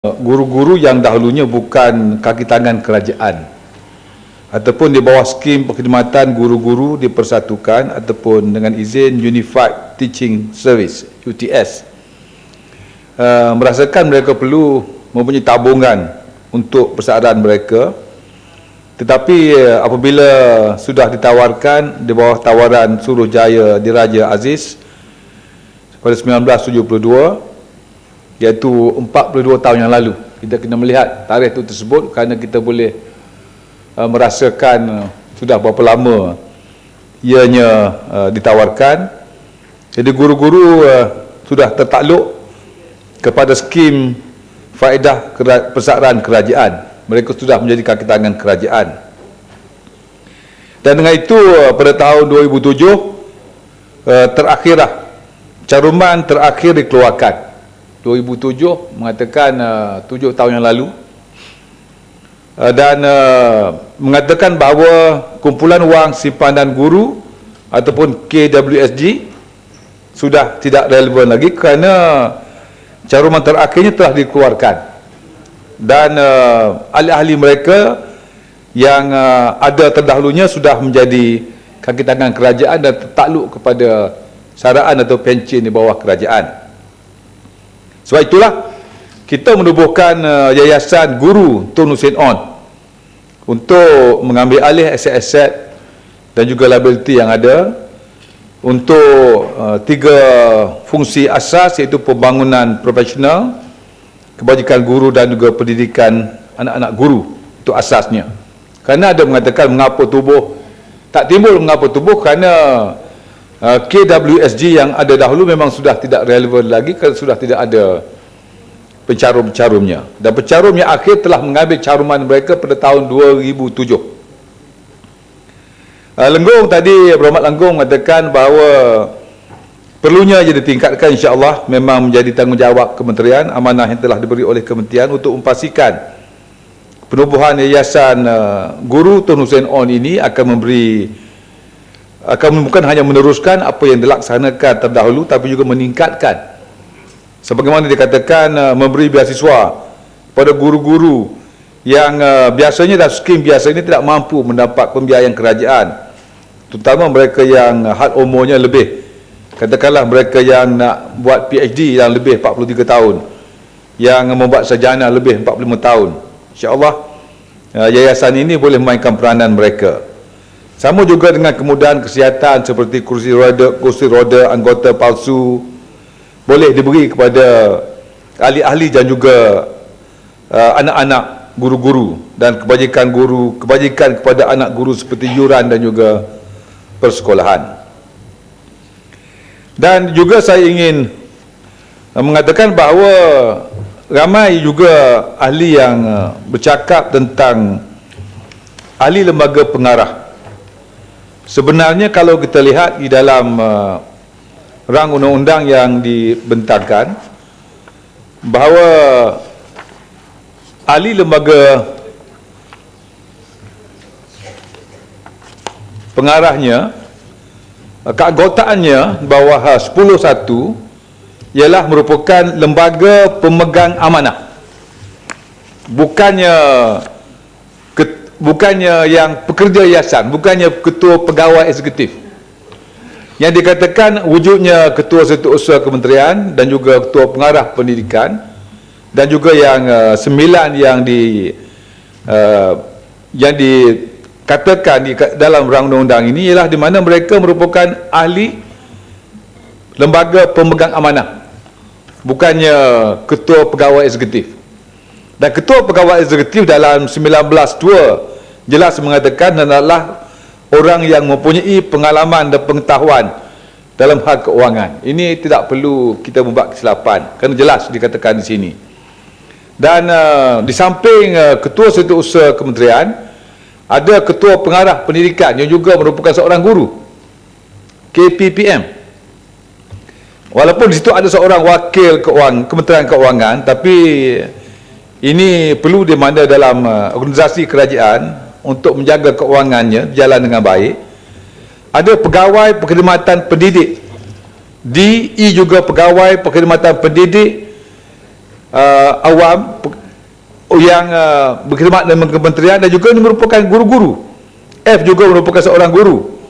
guru-guru yang dahulunya bukan kaki tangan kerajaan ataupun di bawah skim perkhidmatan guru-guru dipersatukan ataupun dengan izin Unified Teaching Service UTS, merasakan mereka perlu mempunyai tabungan untuk persaraan mereka, tetapi apabila sudah ditawarkan di bawah tawaran Suruhjaya Diraja Aziz pada 1972, iaitu 42 tahun yang lalu, kita kena melihat tarikh itu tersebut kerana kita boleh merasakan sudah berapa lama ianya ditawarkan. Jadi guru-guru sudah tertakluk kepada skim faedah persaraan kerajaan. Mereka sudah menjadi kaki tangan kerajaan. Dan dengan itu pada tahun 2007 terakhirlah caruman terakhir dikeluarkan. 2007 mengatakan 7 tahun yang lalu, dan mengatakan bahawa kumpulan wang simpanan guru ataupun KWSG sudah tidak relevan lagi kerana caruman terakhirnya telah dikeluarkan, dan ahli-ahli mereka yang ada terdahulunya sudah menjadi kaki tangan kerajaan dan tertakluk kepada saraan atau pencen di bawah kerajaan. Sebab itulah kita menubuhkan Yayasan Guru Tun Hussein On untuk mengambil alih aset-aset dan juga liability yang ada untuk 3 fungsi asas, iaitu pembangunan profesional, kebajikan guru dan juga pendidikan anak-anak guru. Itu asasnya. Kerana ada mengatakan mengapa tubuh tak timbul, mengapa tubuh, kerana KWSG yang ada dahulu memang sudah tidak relevan lagi kerana sudah tidak ada pencarum-pencarumnya, dan pencarum yang akhir telah mengambil caruman mereka pada tahun 2007. Lenggong tadi, Berhormat Lenggong mengatakan bahawa perlunya jadi ditingkatkan, insya-Allah memang menjadi tanggungjawab kementerian, amanah yang telah diberi oleh kementerian untuk memastikan penubuhan Yayasan Guru Tun Hussein On ini akan bukan hanya meneruskan apa yang dilaksanakan terdahulu, tapi juga meningkatkan. Sebagaimana dikatakan, memberi beasiswa pada guru-guru yang biasanya dalam skim biasa ini tidak mampu mendapat pembiayaan kerajaan, terutama mereka yang had umurnya lebih, katakanlah mereka yang nak buat PhD yang lebih 43 tahun, yang membuat sarjana lebih 45 tahun. InsyaAllah yayasan ini boleh memainkan peranan mereka. Sama juga dengan kemudahan kesihatan seperti kursi roda anggota palsu boleh diberi kepada ahli-ahli dan juga anak-anak guru-guru, dan kebajikan kepada anak guru seperti yuran dan juga persekolahan. Dan juga saya ingin mengatakan bahawa ramai juga ahli yang bercakap tentang ahli lembaga pengarah. Sebenarnya kalau kita lihat di dalam rang undang-undang yang dibentangkan, bahawa ahli lembaga pengarahnya, keanggotaannya bawah 10(1) ialah merupakan lembaga pemegang amanah, bukannya yang pekerja yayasan, bukannya ketua pegawai eksekutif. Yang dikatakan wujudnya ketua setiausaha kementerian dan juga ketua pengarah pendidikan, dan juga yang 9 yang dikatakan di dalam rang undang-undang ini ialah di mana mereka merupakan ahli lembaga pemegang amanah, bukannya ketua pegawai eksekutif. Dan ketua pegawai eksekutif dalam 19(2) jelas mengatakan adalah orang yang mempunyai pengalaman dan pengetahuan dalam hal keuangan. Ini tidak perlu kita membuat kesilapan, kerana jelas dikatakan di sini. Dan di samping ketua setiausaha kementerian, ada ketua pengarah pendidikan yang juga merupakan seorang guru, KPPM. Walaupun di situ ada seorang wakil Kementerian Keuangan, tapi ini perlu di mana dalam organisasi kerajaan untuk menjaga keuangannya berjalan dengan baik. Ada pegawai perkhidmatan pendidik, DE juga pegawai perkhidmatan pendidik awam yang berkhidmat dalam kementerian, dan juga ini merupakan guru-guru. F juga merupakan seorang guru,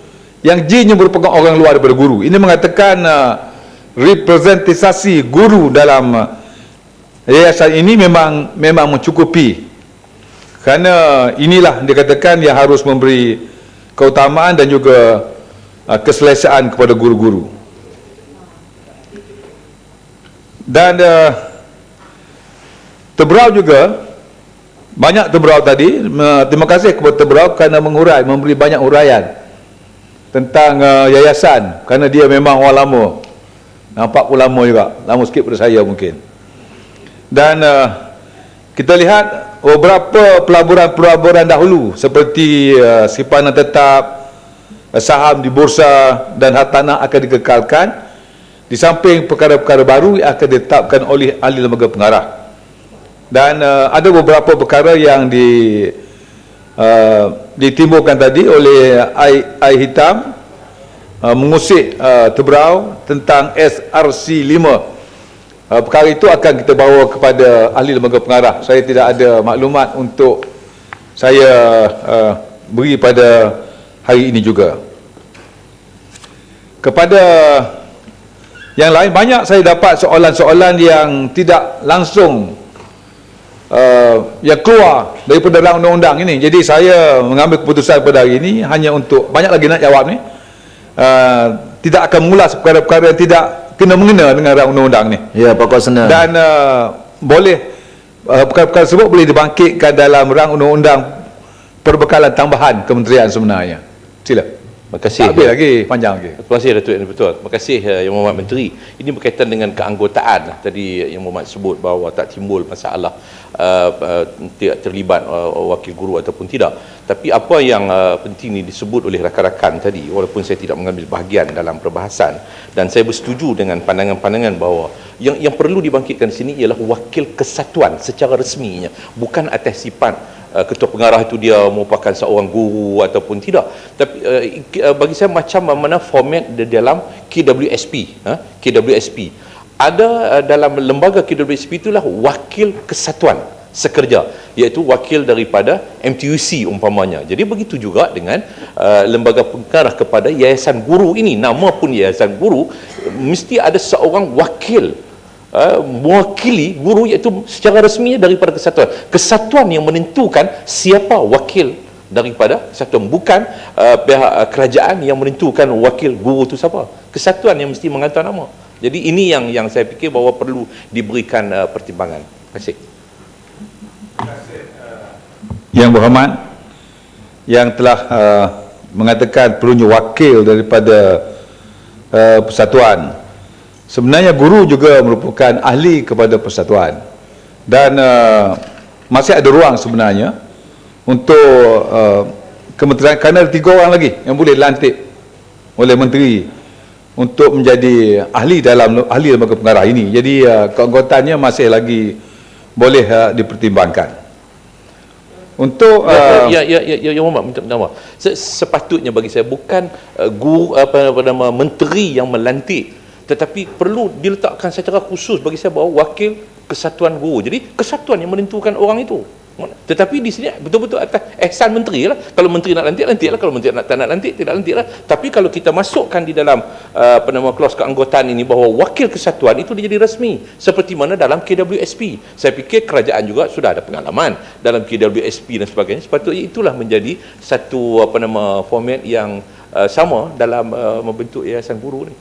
yang G nya merupakan orang luar daripada guru. Ini mengatakan representasi guru dalam yayasan ini memang mencukupi, kerana inilah dikatakan yang harus memberi keutamaan dan juga keselesaan kepada guru-guru. Dan Tebrau juga banyak Tebrau tadi. Terima kasih kepada Tebrau kerana memberi banyak uraian tentang yayasan, kerana dia memang orang lama, nampak pun lama juga, lama sikit pada saya mungkin. Dan kita lihat beberapa pelaburan dahulu seperti simpanan tetap, saham di bursa dan hartanah akan dikekalkan, di samping perkara-perkara baru yang akan ditetapkan oleh ahli lembaga pengarah. Dan ada beberapa perkara yang ditimbulkan tadi oleh Ai Hitam, mengusik Tebrau tentang SRC 5. Perkara itu akan kita bawa kepada ahli lembaga pengarah. Saya tidak ada maklumat untuk saya beri pada hari ini juga. Kepada yang lain, banyak saya dapat soalan-soalan yang tidak langsung yang keluar daripada dalam undang-undang ini. Jadi saya mengambil keputusan pada hari ini hanya untuk, banyak lagi nak jawab ni, tidak akan mengulas perkara-perkara yang tidak kena mengena dengan rang undang-undang ni. Ya, pokok senang. Dan boleh perkara-perkara tersebut boleh dibangkitkan dalam rang undang-undang perbekalan tambahan kementerian sebenarnya. Sila. Terima kasih. Tak habis lagi, panjang lagi. Terima kasih Datuk Yang Betul. Terima kasih Yang Mohd Menteri. Ini berkaitan dengan keanggotaan. Tadi Yang Mohd sebut bahawa tak timbul masalah tidak terlibat wakil guru ataupun tidak. Tapi apa yang penting ini disebut oleh rakan-rakan tadi, walaupun saya tidak mengambil bahagian dalam perbahasan, dan saya bersetuju dengan pandangan-pandangan bahawa yang perlu dibangkitkan di sini ialah wakil kesatuan secara resminya, bukan atas sifat ketua pengarah itu dia merupakan seorang guru ataupun tidak. Tapi bagi saya macam mana format di dalam KWSP. KWSP ada dalam lembaga KWSP itulah wakil kesatuan sekerja, iaitu wakil daripada MTUC umpamanya. Jadi begitu juga dengan lembaga pengarah kepada yayasan guru ini. Nama pun yayasan guru, mesti ada seorang wakil mewakili guru, iaitu secara resmi daripada kesatuan. Kesatuan yang menentukan siapa wakil daripada kesatuan, bukan pihak kerajaan yang menentukan wakil guru itu siapa. Kesatuan yang mesti menghantar nama. Jadi ini yang saya fikir bahawa perlu diberikan pertimbangan. Terima kasih. Yang berhormat, yang telah mengatakan perlunya wakil daripada persatuan. Sebenarnya guru juga merupakan ahli kepada persatuan, dan masih ada ruang sebenarnya untuk kementerian, kerana ada 3 orang lagi yang boleh dilantik oleh menteri untuk menjadi ahli dalam ahli lembaga pengarah ini. Jadi keanggotaannya masih lagi boleh dipertimbangkan. Untuk Yang Mohd minta maaf. Sepatutnya bagi saya bukan guru menteri yang melantik, tetapi perlu diletakkan secara khusus bagi saya bahawa wakil kesatuan guru. Jadi kesatuan yang menentukan orang itu. Tetapi di sini betul-betul atas ihsan menteri lah. Kalau menteri nak lantik, lantik lah. Kalau menteri tak nak lantik, tidak lantik lah. Tapi kalau kita masukkan di dalam clause keanggotaan ini bahawa wakil kesatuan itu dia jadi rasmi, seperti mana dalam KWSP. Saya fikir kerajaan juga sudah ada pengalaman dalam KWSP dan sebagainya. Sepatutnya itulah menjadi satu format yang sama dalam membentuk yayasan guru ni.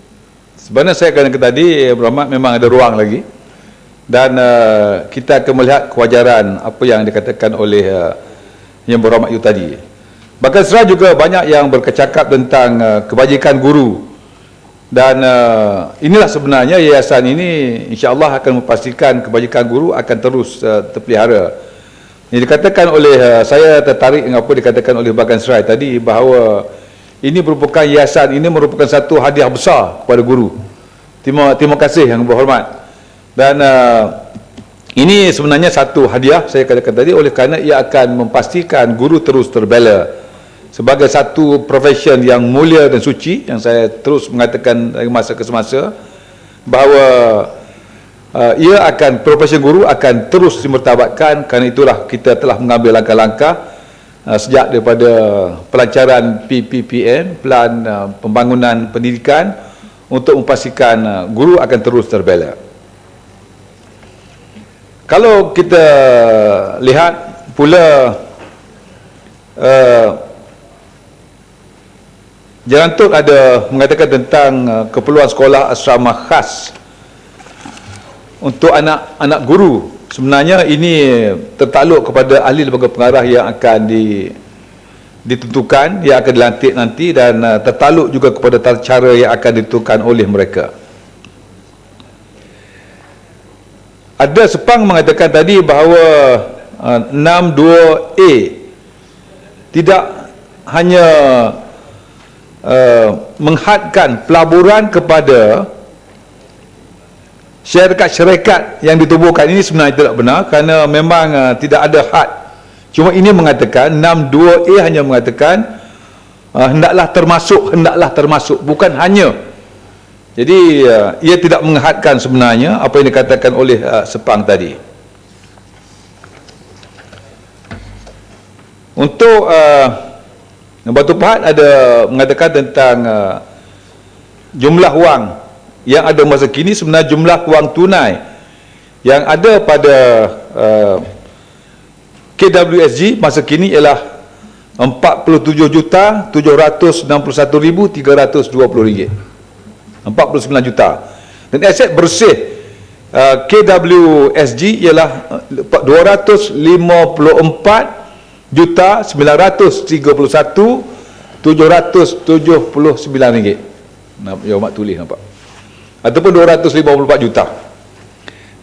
Sebenarnya saya akan kata tadi, berhormat, memang ada ruang lagi, dan kita akan melihat kewajaran apa yang dikatakan oleh Yang Berhormat itu tadi. Bahkan serah juga banyak yang berkecakap tentang kebajikan guru, dan inilah sebenarnya yayasan ini insya-Allah akan memastikan kebajikan guru akan terus terpelihara. Ini dikatakan oleh saya tertarik dengan apa dikatakan oleh Bagan Serai tadi, bahawa ini merupakan yayasan, ini merupakan satu hadiah besar kepada guru. Terima kasih Yang Berhormat. Dan ini sebenarnya satu hadiah, saya katakan tadi, oleh kerana ia akan memastikan guru terus terbela sebagai satu profession yang mulia dan suci, yang saya terus mengatakan dari masa ke semasa, bahawa profesi guru akan terus dimartabatkan. Kerana itulah kita telah mengambil langkah-langkah sejak daripada pelancaran PPPN, Pelan Pembangunan Pendidikan, untuk memastikan guru akan terus terbela. Kalau kita lihat pula Jalan Tun ada mengatakan tentang keperluan sekolah asrama khas untuk anak-anak guru. Sebenarnya ini tertakluk kepada ahli lembaga pengarah yang akan ditentukan, yang akan dilantik nanti, dan tertakluk juga kepada tata cara yang akan ditentukan oleh mereka. Ada Sepang mengatakan tadi bahawa 62A tidak hanya menghadkan pelaburan kepada syarikat-syarikat yang ditubuhkan. Ini sebenarnya tidak benar, kerana memang tidak ada had. Cuma ini mengatakan 62A hanya mengatakan hendaklah termasuk, bukan hanya. Jadi ia tidak menghadkan sebenarnya apa yang dikatakan oleh Sepang tadi. Untuk Batu Pahat ada mengatakan tentang jumlah wang yang ada masa kini. Sebenarnya jumlah wang tunai yang ada pada KWSG masa kini ialah RM47,761,320 49 juta. Dan aset bersih KWSG ialah RM254,931,779. Ya, mak tulis nampak. Ataupun 254 juta.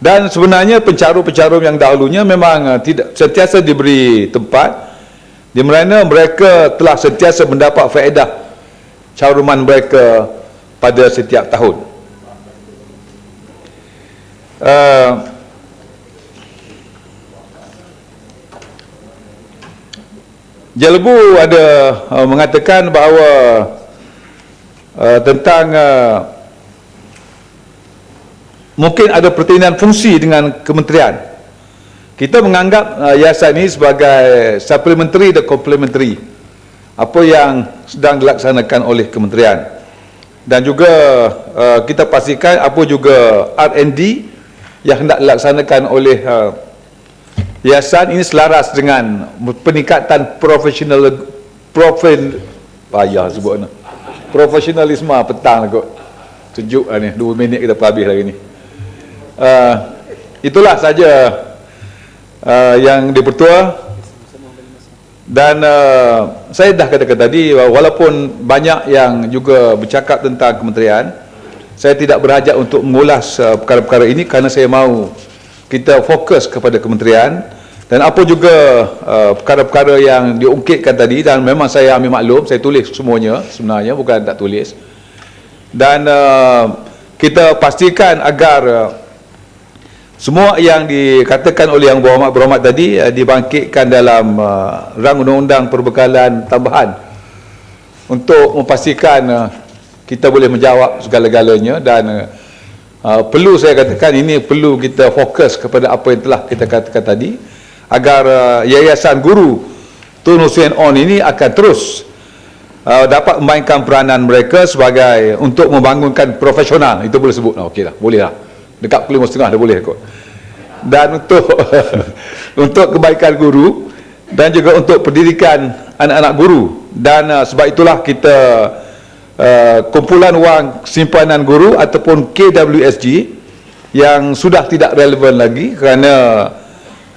Dan sebenarnya pencarum-pencarum yang dahulunya memang tidak sentiasa diberi tempat, di mana mereka telah sentiasa mendapat faedah caruman mereka pada setiap tahun. Jelebu ada mengatakan bahawa tentang mungkin ada pertindahan fungsi dengan kementerian. Kita menganggap yayasan ini sebagai supplementary dan complementary apa yang sedang dilaksanakan oleh kementerian. Dan juga kita pastikan apa juga R&D yang hendak dilaksanakan oleh yayasan ini selaras dengan peningkatan profesionalisme petang kot. Sejuk ni, 2 minit kita habis lagi ni. Itulah saja yang dipertua. Dan saya dah katakan tadi, walaupun banyak yang juga bercakap tentang kementerian, saya tidak berhajat untuk mengulas perkara-perkara ini, kerana saya mahu kita fokus kepada kementerian. Dan apa juga perkara-perkara yang diungkitkan tadi, dan memang saya ambil maklum, saya tulis semuanya sebenarnya, bukan tak tulis. Dan kita pastikan agar semua yang dikatakan oleh Yang Berhormat tadi dibangkitkan dalam rang undang-undang perbekalan tambahan untuk memastikan kita boleh menjawab segala-galanya. Dan perlu saya katakan, ini perlu kita fokus kepada apa yang telah kita katakan tadi, agar Yayasan Guru Tun Hussein On ini akan terus dapat memainkan peranan mereka sebagai untuk membangunkan profesional. Itu boleh sebut, okey lah, boleh lah. Dekat pukul 5.30 dah boleh kot. Dan untuk untuk kebaikan guru dan juga untuk pendidikan anak-anak guru. Dan sebab itulah kita kumpulan wang simpanan guru ataupun KWSG yang sudah tidak relevan lagi, kerana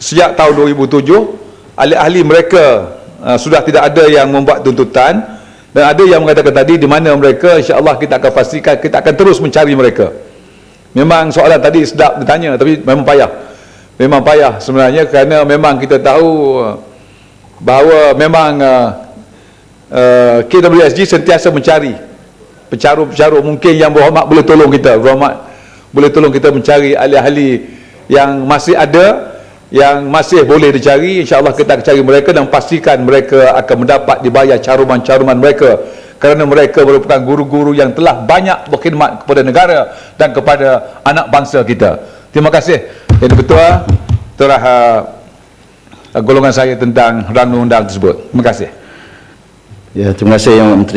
sejak tahun 2007 ahli-ahli mereka sudah tidak ada yang membuat tuntutan. Dan ada yang mengatakan tadi di mana mereka, insya-Allah kita akan pastikan, kita akan terus mencari mereka. Memang soalan tadi sedap ditanya, tapi memang payah. Memang payah sebenarnya, kerana memang kita tahu bahawa memang KWSG sentiasa mencari pencarum-pencarum. Mungkin Yang Berhormat boleh tolong kita, Berhormat boleh tolong kita mencari ahli-ahli yang masih ada, yang masih boleh dicari. InsyaAllah kita akan cari mereka dan pastikan mereka akan mendapat dibayar caruman-caruman mereka, kerana mereka merupakan guru-guru yang telah banyak berkhidmat kepada negara dan kepada anak bangsa kita. Terima kasih Yang Ketua telah golongan saya tentang rancangan undang tersebut. Terima kasih. Ya, terima kasih Yang Menteri.